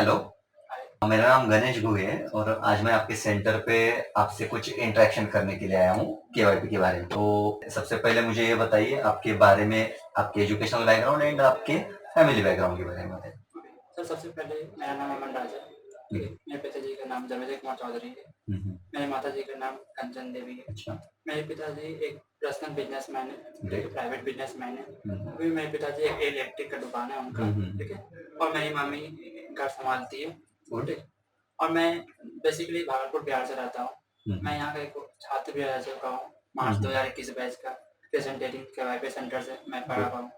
Hello, हाय। मेरा नाम गणेश घुगे है और आज मैं आपके सेंटर पे आपसे कुछ इंटरेक्शन करने के लिए आया हूँ केवाईपी के बारे में। तो सबसे पहले मुझे ये बताइए आपके बारे में, आपके एजुकेशनल बैकग्राउंड एंड आपके फैमिली बैकग्राउंड के बारे में बताइए। ओके। सर, सबसे पहले मेरा नाम अमन राज है। ठीक है। मेरे पिताजी का नाम जमेजा कुमार चौधरी है। हम्म, मेरी माताजी का नाम कंचन देवी है। अच्छा, मेरे पिताजी एक पर्सनल बिजनेसमैन है। ठीक है, ग्रेट। प्राइवेट बिजनेसमैन है। हम्म, अभी मेरे पिताजी एक इलेक्ट्रिक का दुकान है उनका। ठीक है। और मेरी मम्मी घर संभालती है। गुड। ठीक है। और मैं बेसिकली भागलपुर बिहार से रहता हूँ। मैं हम्म, यहाँ का एक छात्र भी रह चुका हूँ। मार्च 2021 बैच का प्रेजेंटेटिंग के वाईपी सेंटर से मैं पढ़ा गुड। हुआ हूँ।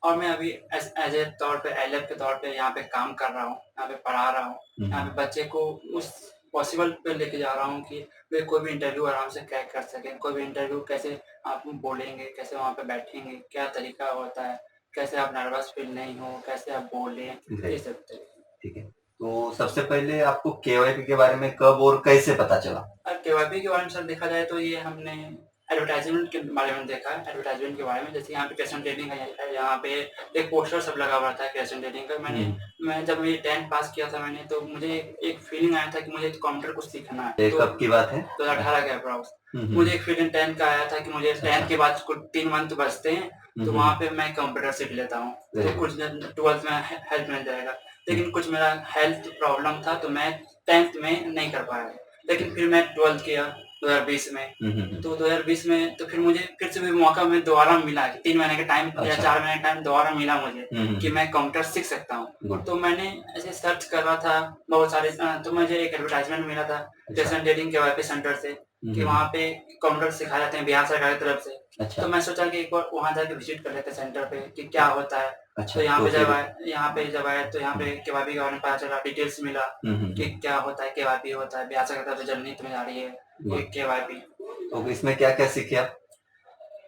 और मैं अभी एज ए तौर पे एलएफ के तौर पे यहाँ पे काम कर रहा हूँ, यहाँ पे पढ़ा रहा हूँ। यहाँ पे बच्चे को उस पॉसिबल पे लेके जा रहा हूँ कि वे कोई भी इंटरव्यू आराम से क्रैक कर सकें। कोई भी इंटरव्यू कैसे आप बोलेंगे, कैसे वहाँ पे बैठेंगे, क्या तरीका होता है, कैसे आप नर्वस फील नहीं हो, कैसे आप बोलें, ये ग्रेट, सब तरीके। ठीक है। तो सबसे पहले आपको केवाईपी के बारे में कब और कैसे पता चला? केवाईपी के बारे में सर देखा जाए तो ये हमने एडवर्टाइजमेंट के बारे में देखा है। एडवर्टाइजमेंट के बारे में जैसे यहाँ पे क्रिएशन ट्रेडिंग है, यहाँ पे एक पोस्टर सब लगा हुआ था क्रिएशन ट्रेडिंग का। मैं जब ये 10th पास किया था मैंने, तो मुझे एक फीलिंग आया था कि मुझे कंप्यूटर कुछ सीखना है। ये तो कब की बात है? 2018 के अप्रॉक्स मुझे हम्म, एक फीलिंग 10th का आया था कि मुझे 10th के बाद कुछ 3 मंथ बचते हैं, तो वहाँ पे मैं कंप्यूटर सीख लेता हूँ, तो कुछ 12th में हेल्प मिल जाएगा। लेकिन कुछ मेरा हेल्थ प्रॉब्लम था, तो मैं 10th में नहीं कर पाया। लेकिन फिर मैं 12th किया 2020 में। तो 2020 में तो फिर मुझे फिर से भी मौका में दोबारा मिला कि 3 महीने का टाइम या 4 महीने का टाइम दोबारा मिला मुझे कि मैं कंप्यूटर सीख सकता हूँ। तो मैंने ऐसे सर्च कर रहा था बहुत सारे, तो मुझे एक एडवर्टाइजमेंट मिला था क्रिएशन ट्रेडिंग के वाईपी सेंटर से कि वहाँ पे कंप्यूटर सिखाए जाते हैं बिहार सरकार की तरफ से। अच्छा, तो मैं सोचा कि एक बार वहाँ जाके विजिट कर लेते सेंटर पे कि क्या होता है। अच्छा, तो यहाँ तो पे जब फिर आए, तो यहाँ पे केवाईपी के बारे में पता चला, डिटेल्स मिला कि क्या होता है, केवाईपी होता है, बिहार सरकार की तरफ से जनहित में जा रही है ये केवाईपी। तो इसमें क्या-क्या सीखे आप?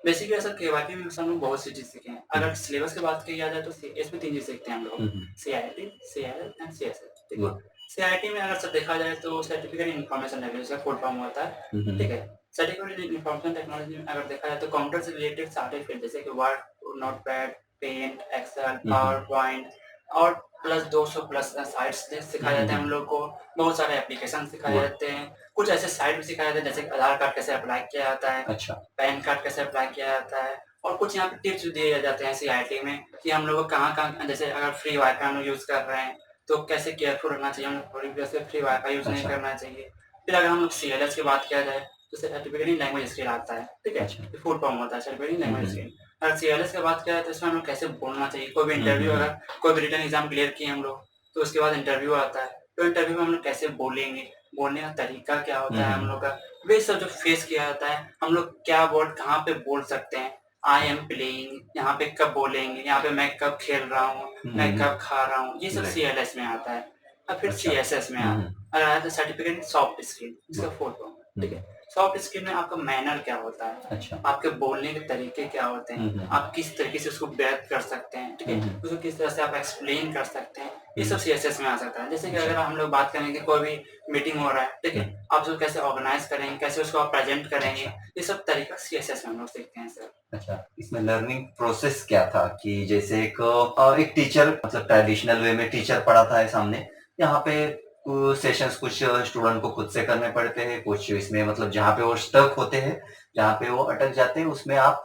बेसिकली ऐसा केवाईपी में हम लोग बहुत सी चीज़ सीखे हैं। अगर सिलेबस की बात किया जाए तो इसमें 3 चीज़ सीखते हैं हम लोग, सीआईटी, सीआईएल एंड सीएसएल। ठीक है। सीआईटी में अगर सब देखा जाए तो सर्टिफिकेट इन इन्फॉर्मेशन टेक्नोलॉजी का फुल फॉर्म होता है। ठीक है। सर्टिफिकेट इन इन्फॉर्मेशन टेक्नोलॉजी में अगर देखा जाए तो कंप्यूटर से रिलेटेड सारे फील्ड जैसे कि Word, Notepad, Paint, Excel, PowerPoint और प्लस 200 प्लस साइट्स सिखाए जाते हैं हम लोग को। बहुत सारे एप्लीकेशन सिखाए जाते हैं। कुछ ऐसे साइट भी सिखाए जाते हैं जैसे कि आधार कार्ड कैसे अप्लाई किया जाता है, अच्छा, पैन कार्ड कैसे अप्लाई किया जाता है। और कुछ यहाँ पे टिप्स भी दिए जाते हैं सीआईटी में कि हम लोग को कहाँ-कहाँ, जैसे अगर फ्री वाईफाई हम लोग यूज़ कर रहे हैं तो कैसे केयरफुल रहना चाहिए, हम लोग थोड़ी वैसे फ्री वाईफाई यूज़ नहीं अच्छा, करना चाहिए। फिर अगर हम लोग सीएलएस की बात किया जाए तो सर्टिफिकेट इन लैंग्वेज स्किल आता है। ठीक है। अच्छा। ये फुल फॉर्म होता है सर्टिफिकेट इन लैंग्वेज स्किल। अगर सीएलएस की बात किया जाए तो इसमें हम लोग कैसे बोलना चाहिए, कोई भी इंटरव्यू, अगर कोई भी रिटन एग्जाम क्लियर किए हम लोग तो उसके बाद इंटरव्यू आता है, तो इंटरव्यू में हम लोग कैसे बोलेंगे, बोलने का तरीका क्या होता है हम लोग का, वे सब जो फेस किया जाता है, हम लोग क्या वर्ड कहाँ पे बोल सकते हैं, आई एम प्लेइंग यहाँ पे कब बोलेंगे, यहाँ पे मैं कब खेल रहा हूँ, मैं कब खा रहा हूँ, ये सब सीएलएस में आता है। और फिर अच्छा। सीएसएस में आता है तो सर्टिफिकेट सॉफ्ट स्किल, इसका फुल फॉर्म। ठीक है। सॉफ्ट स्किल में आपका मैनर क्या होता है, अच्छा। आपके बोलने के तरीके क्या होते हैं, आप किस तरीके से उसको व्यक्त कर सकते हैं। ठीक है। उसको किस तरह से आप एक्सप्लेन कर सकते हैं, ये सब सीएसएस में आ सकता है। जैसे कि अगर हम लोग बात करेंगे कोई भी मीटिंग हो रहा है, ठीक है, आप उसको कैसे ऑर्गेनाइज करेंगे, कैसे उसको आप प्रेजेंट करेंगे, ये सब तरीका सीएसएस में हम लोग सीखते हैं सर। अच्छा, इसमें लर्निंग प्रोसेस क्या था कि जैसे एक टीचर मतलब ट्रेडिशनल वे में टीचर पढ़ाता है सामने, यहाँ पे सेशंस कुछ स्टूडेंट को खुद से करने पड़ते हैं, कुछ इसमें मतलब जहाँ पे वो स्टक होते हैं, जहाँ पे वो अटक जाते हैं, उसमें आप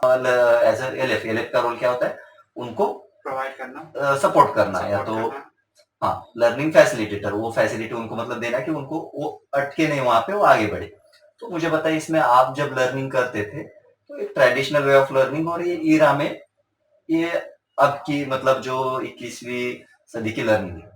एज एलएफ एलएफ का रोल क्या होता है? उनको प्रोवाइड करना, सपोर्ट करना या सपोर्ट तो करना। हाँ, लर्निंग फैसिलिटेटर, वो फैसिलिटी उनको मतलब देना कि उनको वो अटके नहीं वहां पे, वो आगे बढ़े। तो मुझे बताइए इसमें आप जब लर्निंग करते थे तो एक ट्रेडिशनल वे ऑफ लर्निंग और ये ईरा में, ये अब की मतलब जो 21वीं सदी की लर्निंग है,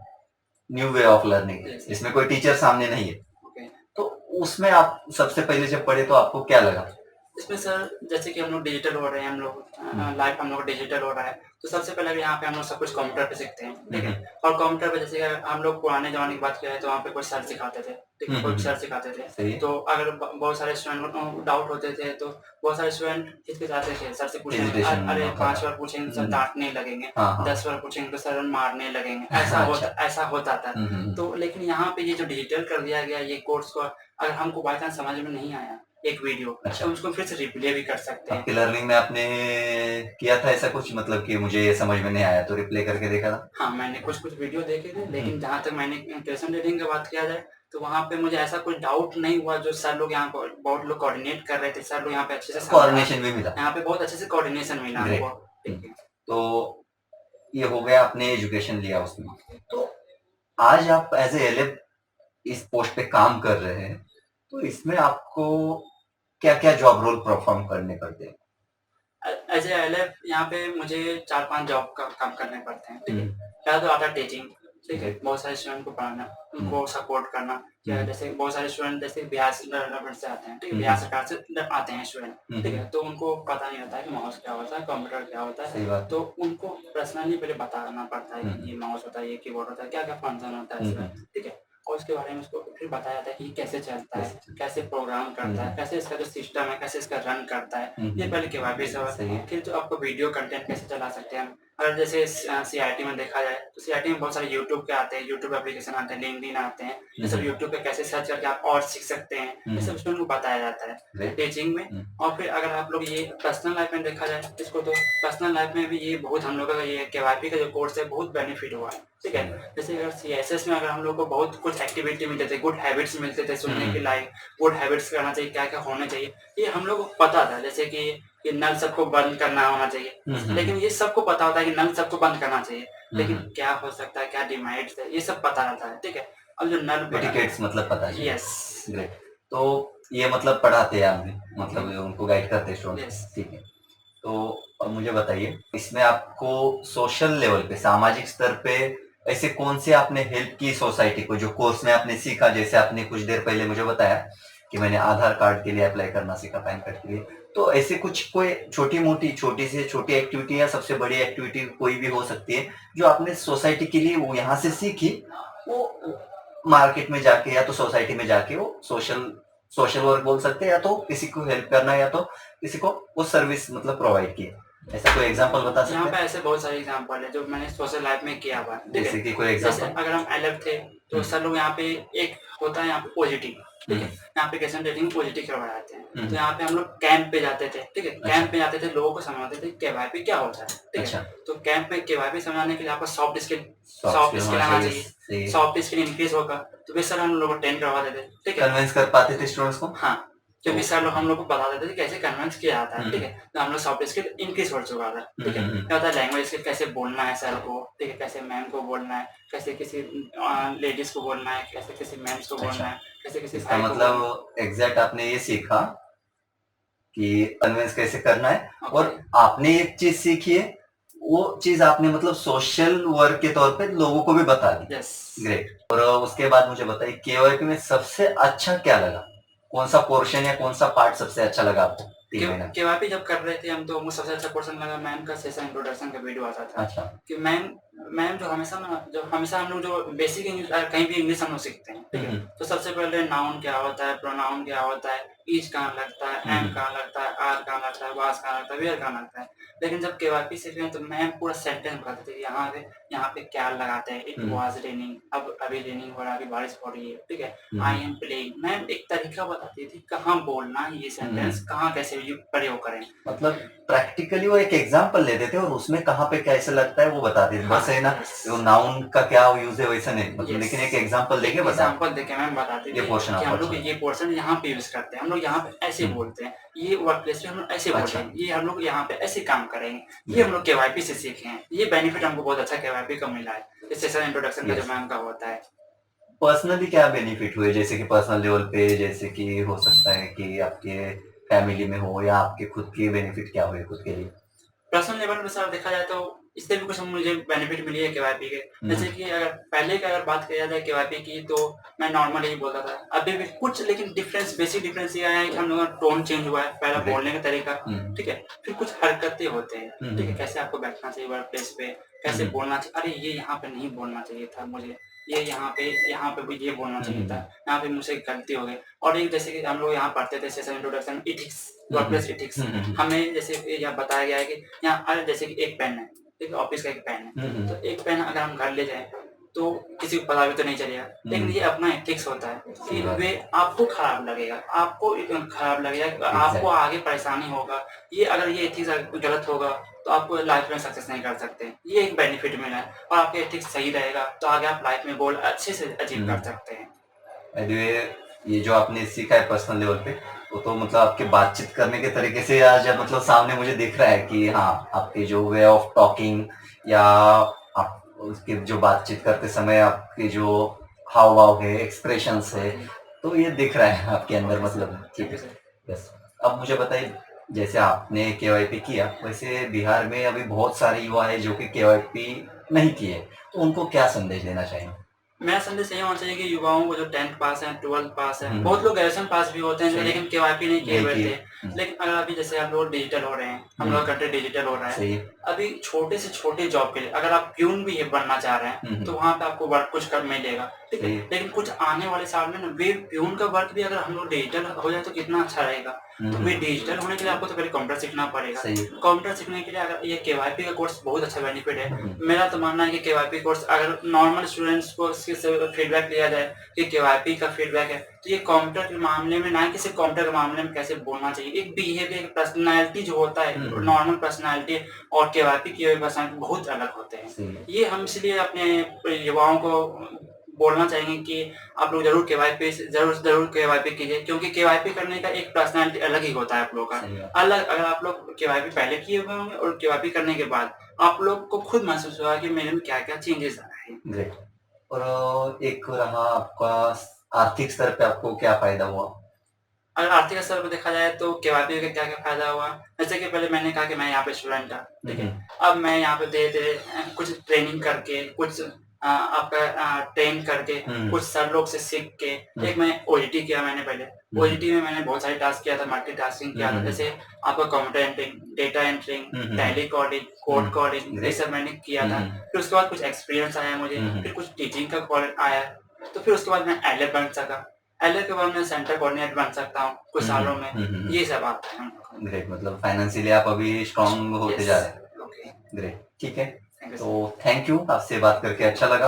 न्यू वे ऑफ लर्निंग है, इसमें कोई टीचर सामने नहीं है, ओके। तो उसमें आप सबसे पहले जब पढ़े तो आपको क्या लगा? इसमें सर जैसे कि हम लोग डिजिटल हो रहे हैं, हम लोग लाइफ हम लोग डिजिटल हो रहा है, तो सबसे पहले भी यहाँ पे हम लोग सब कुछ कंप्यूटर पे सीखते हैं। ठीक है। और कंप्यूटर पे जैसे हम लोग पुराने जमाने की बात किया तो वहाँ पे कोई सर सिखाते थे। ठीक है। कोई सर सिखाते थे, तो अगर बहुत सारे स्टूडेंट को डाउट होते थे तो बहुत सारे स्टूडेंट हिचकिचाते थे सर से पूछने में, अरे 5 बार पूछेंगे सर डांटने लगेंगे, 10 बार पूछेंगे तो सर मारने लगेंगे, ऐसा होता था। तो लेकिन यहाँ पे ये जो डिजिटल कर दिया गया ये कोर्स को, अगर हमको बाई चांस समझ में नहीं आया एक वीडियो, अच्छा, तो उसको फिर से रिप्ले भी कर सकते हैं। आपकी लर्निंग में आपने किया था ऐसा कुछ, मतलब कि मुझे ये समझ में नहीं आया तो रिप्ले करके देखा था? हाँ, मैंने कुछ-कुछ वीडियो देखे थे, लेकिन जहाँ तक मैंने प्रेजेंटेटिंग की बात किया जाए, तो वहाँ पे मुझे ऐसा कोई डाउट नहीं हुआ। जो सर लोग यहाँ को बहुत लोग कोऑर्डिनेट कर रहे थे, सर लोग यहाँ पे अच्छे से समझा, कोऑर्डिनेशन भी मिला। यहाँ पे बहुत अच्छे से कोऑर्डिनेशन मिला ग्रेट। हमको। ठीक है। तो ये हो गया, आपने एजुकेशन लिया उसमें। तो आज आप एज ए एलएफ इस पोस्ट पे काम कर रहे हैं, तो इसमें आपको क्या-क्या जॉब रोल परफॉर्म करने पड़ते हैं? एज ए एलएफ यहाँ पे मुझे 4-5 जॉब का काम करने पड़ते हैं। ठीक है। पहला तो आता है टीचिंग। ठीक है। बहुत सारे स्टूडेंट को पढ़ाना, उनको सपोर्ट करना। या जैसे बहुत सारे स्टूडेंट जैसे बिहार से डेवलपमेंट से आते हैं। ठीक है। बिहार सरकार से आते हैं स्टूडेंट। ठीक है। तो उनको पता नहीं होता है कि माउस क्या होता है, कंप्यूटर क्या होता है। तो उनको पर्सनली पहले बताना पड़ता है कि ये माउस होता है, ये कीबोर्ड होता है, क्या-क्या फंक्शन होता है इसमें। ठीक है। और उसके बारे में उसको फिर बताया जाता है कि कैसे चलता है, कैसे प्रोग्राम करता है, कैसे इसका जो सिस्टम है, कैसे इसका रन करता है। ये पहले केवाईपी से होता है। फिर जो आपको वीडियो कंटेंट कैसे चला सकते हैं हम। अगर जैसे सीआईटी में देखा जाए, तो सीआईटी में बहुत सारे यूट्यूब के आते हैं, यूट्यूब एप्लीकेशन आते हैं, लिंक्डइन आते हैं। ये सब यूट्यूब पे कैसे सर्च करके आप और सीख सकते हैं, ये सब स्टूडेंट को बताया जाता है टीचिंग में। और फिर अगर आप लोग ये पर्सनल लाइफ में देखा जाए इसको, तो पर्सनल लाइफ में भी ये बहुत हम लोगों का ये केवाईपी का जो कोर्स है बहुत बेनिफिट हुआ है। ठीक है। जैसे अगर सीएसएस में अगर हम लोग को बहुत कुछ एक्टिविटी मिलते थे, गुड हैबिट्स मिलते थे सुनने के लायक, गुड हैबिट्स करना चाहिए, क्या-क्या होना चाहिए, ये हम लोग को पता था। जैसे कि नल सबको बंद करना होना चाहिए, लेकिन ये सबको पता होता है कि नल सबको बंद करना चाहिए, लेकिन क्या हो सकता है, क्या डिमेरिट्स है, ये सब पता रहता है। ठीक है। अब जो नल एटिकेट्स मतलब पता है। यस। ग्रेट। तो ये मतलब पढ़ाते हैं आप भी, मतलब उनको गाइड करते हैं स्टूडेंट। यस। ठीक है। तो अब मुझे बताइए, इसमें आपको सोशल लेवल पे, सामाजिक स्तर पे ऐसे कौन से आपने हेल्प की सोसाइटी को, जो कोर्स में आपने सीखा? जैसे आपने कुछ देर पहले मुझे बताया कि मैंने आधार कार्ड के लिए अप्लाई करना सीखा, पैन कार्ड के लिए। तो ऐसे कुछ कोई छोटी से छोटी एक्टिविटी या सबसे बड़ी एक्टिविटी कोई भी हो सकती है जो आपने सोसाइटी के लिए वो यहाँ से सीखी, वो मार्केट में जाके या तो सोसाइटी में जाके वो सोशल वर्क बोल सकते हैं, या तो किसी को हेल्प करना, या तो किसी को वो सर्विस मतलब प्रोवाइड की। ऐसा कोई एग्जांपल बता सकते हैं? यहाँ पे ऐसे बहुत सारे एग्जांपल है जो मैंने सोशल लाइफ में किया हुआ है। जैसे कि कोई जैसे एग्जांपल? अगर हम एलएफ थे, तो सर लोग यहाँ पे एक होता है यहाँ पे पॉजिटिव। ठीक है। यहाँ पे कैसे रेटिंग पॉजिटिव करवाए जाते हैं। तो यहाँ पे हम लोग कैंप पे जाते थे। ठीक है। कैंप पे जाते थे, लोगों को समझाते थे केवाईपी क्या होता है। ठीक है। तो कैंप में केवाईपी समझाने के लिए आपको सॉफ्ट स्किल आना चाहिए। सॉफ्ट स्किल इंक्रीज होगा तो फिर सर हम लोग को ट्रेन करवा देते। ठीक है। कन्विंस कर पाते थे स्टूडेंट्स को? हाँ, क्योंकि सर लोग हम लोग को बता देते थे कैसे कन्विंस किया जाता है। ठीक है। तो हम लोग सॉफ्ट स्किल इंक्रीज हो चुका था। ठीक है। क्या होता है लैंग्वेज स्किल, कैसे बोलना है सर को। ठीक है। कैसे मैम को बोलना है, कैसे किसी लेडीज को बोलना है, कैसे किसी मैम को बोलना है, कैसे किसी इसका मतलब एग्जैक्ट आपने ये सीखा कि कन्विंस कैसे करना है। और आपने एक चीज सीखी है, वो चीज आपने मतलब सोशल वर्क के तौर पे लोगों को भी बता दी। ग्रेट। और उसके बाद मुझे बताइए, केवाईपी में सबसे अच्छा क्या लगा? कौन सा पोर्शन या कौन सा पार्ट सबसे अच्छा लगा आपको? केवाईपी जब कर रहे थे हम, तो हमको सबसे अच्छा पोर्शन लगा मैम का सेशन इंट्रोडक्शन का वीडियो आता था। अच्छा। कि मैम जो हमेशा हम लोग जो बेसिक इंग्लिश, कहीं भी इंग्लिश हम लोग सीखते हैं। ठीक है। तो सबसे पहले नाउन क्या होता है, प्रोनाउन क्या होता है, ईच कहाँ लगता है, एम कहाँ लगता है, आर कहाँ लगता है, वास कहाँ लगता है, वेयर कहाँ लगता है। लेकिन जब केवाईपी सीख रहे हैं तो मैम पूरा सेंटेंस बताते थे, यहाँ पे क्या लगाते हैं। इट वाज रेनिंग, अब अभी रेनिंग हो रहा है, अभी बारिश हो रही है। ठीक है। आई एम प्लेइंग, मैम एक तरीका बताती थी कहाँ बोलना ये सेंटेंस, कहाँ कैसे प्रयोग करें। मतलब प्रैक्टिकली वो एक एग्जांपल लेते थे और उसमें कहाँ पे कैसे लगता है वो बताते थे। बस है ना, वो नाउन का क्या यूज है वैसा नहीं, मतलब लेकिन एक एग्जांपल देके मैम बताती थी कि हम लोग ये पोर्शन यहाँ पे यूज करते हैं, हम लोग यहाँ पे ऐसे बोलते हैं, ये वर्क प्लेस में हम लोग ऐसे बोलते हैं, ये हम लोग यहाँ पे ऐसे काम करेंगे, ये हम लोग केवाईपी से सीखे हैं। ये बेनिफिट हमको बहुत अच्छा केवाईपी का मिला है, इस सेशन इंट्रोडक्शन का जो मैम का होता है। पर्सनली क्या बेनिफिट हुए? जैसे कि पर्सनल लेवल पे, जैसे कि हो सकता है कि आपके फैमिली में हो, या आपके खुद के बेनिफिट क्या हुए खुद के लिए? पर्सनल लेवल पे सर देखा जाए तो इससे भी कुछ मुझे बेनिफिट मिली है केवाईपी के। जैसे कि अगर पहले की अगर बात किया जाए केवाईपी की, तो मैं नॉर्मल ही बोलता था। अभी भी कुछ, लेकिन बेसिक डिफरेंस ये आया है कि हम लोगों का टोन चेंज हुआ है, पहला बोलने का तरीका। ठीक है। फिर कुछ हरकतें होते हैं। ठीक है। कैसे आपको बैठना चाहिए वर्क प्लेस पे, कैसे बोलना चाहिए, अरे ये यहाँ पे नहीं बोलना चाहिए था मुझे, ये यहाँ पे भी ये बोलना चाहिए था, यहाँ पे मुझसे गलती हो गई। और एक जैसे कि हम लोग यहाँ पढ़ते थे session introduction ethics, workplace ethics, हमें जैसे यहाँ बताया गया है कि यहाँ जैसे कि एक पेन है, एक ऑफिस का एक पेन है, तो एक पेन अगर हम घर ले जाए तो किसी को पता भी तो नहीं चलेगा। लेकिन ये अपना एथिक्स होता है कि सही बात। वे आपको खराब लगेगा, आपको खराब लगेगा, आपको एग्ज़ैक्ट आगे परेशानी होगा। ये अगर ये एथिक्स गलत होगा तो आपको लाइफ में सक्सेस नहीं कर सकते। ये एक बेनिफिट मिला है और आपका एथिक्स सही रहेगा तो आगे आप लाइफ में गोल अच्छे से अचीव कर सकते हैं। बाय द वे, ये जो आपने सीखा है पर्सनल लेवल पे, वो तो मतलब आपके बातचीत करने के तरीके से आज मतलब सामने मुझे दिख रहा है कि हाँ, आपके जो वे ऑफ टॉकिंग या आप उसकी जो बातचीत करते समय आपके जो हाव-भाव है, एक्सप्रेशंस है, तो ये दिख रहा है आपके अंदर मतलब ठीक थैंक यू है। सर। यस। अब मुझे बताइए, जैसे आपने केवाईपी किया, वैसे बिहार में अभी बहुत सारे युवा हैं जो कि केवाईपी नहीं किए, तो उनको क्या संदेश देना चाहेंगे? मेरा संदेश यही होना चाहिए कि युवाओं को जो 10th पास है, 12th पास है, हुँ, बहुत लोग ग्रेजुएशन पास भी होते हैं जो सही है। लेकिन केवाईपी नहीं किए नहीं हुए किए। थे। हुँ, लेकिन अगर अभी जैसे हम लोग डिजिटल हो रहे हैं, हम लोग हुँ, का कंट्री डिजिटल हो रहा है। सही है। अभी छोटे से छोटे जॉब के लिए अगर आप प्यून भी बनना चाह रहे हुँ, हैं, तो हुँ, वहाँ पे आपको वर्क कुछ कर मिलेगा, ठीक है? सही है। लेकिन कुछ आने वाले साल में ना वे प्यून का वर्क भी अगर हम लोग डिजिटल हो जाए तो कितना अच्छा रहेगा। हुँ, तो हुँ, वे डिजिटल होने के लिए आपको तो पहले कंप्यूटर सीखना पड़ेगा। सही है। कंप्यूटर सीखने के लिए अगर ये केवाईपी का कोर्स बहुत अच्छा बेनिफिट है। हुँ, मेरा तो मानना है कि केवाईपी कोर्स अगर नॉर्मल स्टूडेंट्स को इसके से फीडबैक लिया जाए कि केवाईपी का फीडबैक है, तो ये कंप्यूटर के मामले में ना ही किसी कंप्यूटर के मामले में कैसे बोलना चाहिए। एक बिहेवियर, एक पर्सनैलिटी जो होता है, हुँ, हुँ, नॉर्मल पर्सनैलिटी और केवाईपी की हुई पर्सनैलिटी बहुत अलग होते हैं। सही है। ये हम इसलिए अपने युवाओं को बोलना चाहेंगे कि आप लोग ज़रूर केवाईपी से ज़रूर केवाईपी कीजिए क्योंकि केवाईपी करने का एक पर्सनैलिटी अलग ही होता है आप लोग का। सही बात। अलग अगर आप लोग केवाईपी पहले किए हुए होंगे और केवाईपी करने के बाद आप लोग को खुद महसूस होगा कि मेरे में क्या-क्या चेंजेज़ आए हैं। ग्रेट। और एक रहा आपका आर्थिक स्तर पे आपको क्या फ़ायदा हुआ? अगर आर्थिक स्तर पे देखा जाए तो केवाईपी का क्या-क्या फ़ायदा हुआ? जैसे कि पहले मैंने कहा कि मैं यहाँ पे स्टूडेंट था, हुँ, ठीक है? हुँ, अब मैं यहाँ पे धीरे-धीरे कुछ ट्रेनिंग करके, कुछ आपका ट्रेन करके, हुँ, कुछ सर लोग से सीख के, हुँ, एक मैं ओजीटी किया मैंने पहले। हुँ, ओजीटी में मैंने बहुत सारे टास्क किया था, मल्टीटास्किंग हुँ, किया था। हुँ, जैसे आपका कंप्यूटर एंट्रिंग, डेटा एंट्रिंग, हुँ, हुँ, हुँ, टैली कोडिंग, हुँ, कोड कोडिंग ये ग्रेट। सब मैंने किया हुँ, था। हुँ, फिर उसके बाद कुछ एक्सपीरियंस आया मुझे, हुँ, हुँ, फिर कुछ टीचिंग का कॉल आया, तो फिर उसके बाद मैं एलए बन सका। एलए के बाद मैं सेंटर कोऑर्डिनेटर बन सकता हूँ कुछ हुँ, सालों हुँ, में। हुँ, हुँ, हुँ, ये सब आता है हम लोग को। ग्रेट। मतलब फाइनेंशियली आप अभी स्ट्रॉन्ग होते यस, जा रहे हैं। ओके, ग्रेट, ठीक है। थैंक यू तो सर। थैंक यू, आपसे बात करके अच्छा लगा।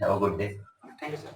Have a good day. Thank you sir.